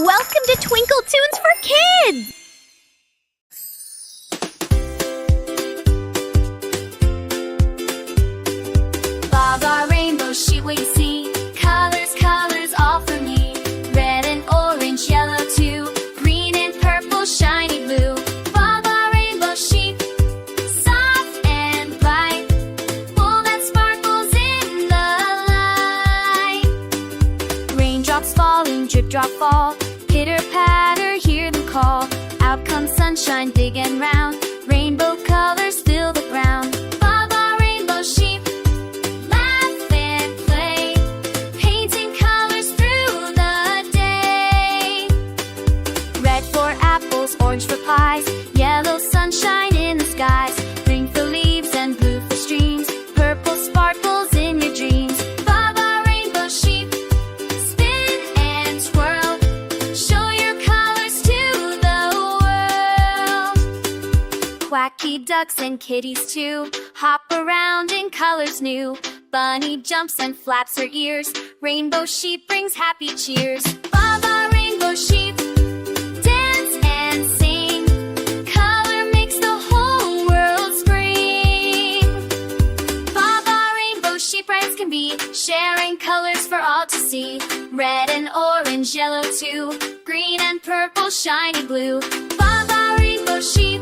Welcome to Twinkle Tunes for Kids! Baa Baa rainbow sheep we see. Colors, colors all for me. Red and orange, yellow too. Green and purple, shiny blue. Baa Baa rainbow sheep, soft and bright. Wool that sparkles in the light. Raindrops falling, drip drop fall. Pitter patter, hear them call. Out comes sunshine, big and round. Rainbow colors fill the ground. Baa Baa rainbow sheep, laugh and play, painting colors through the day. Red for apples, orange for pies, yellow sunshine in the skies. Green for leaves and blue for streams, purple sparkles in your dreams. Baa Baa rainbow sheep, spin and swirl, show your colors to the world. Quacky ducks and kitties too, hop around in colors new. Bunny jumps and flaps her ears, rainbow sheep brings happy cheers. Baa Baa rainbow sheep, dance and sing, color makes the whole world spring. Baa Baa rainbow sheep bright as can be, sharing colors for all to see. Red and orange, yellow too, green and purple, shiny blue. Baa Baa rainbow sheep,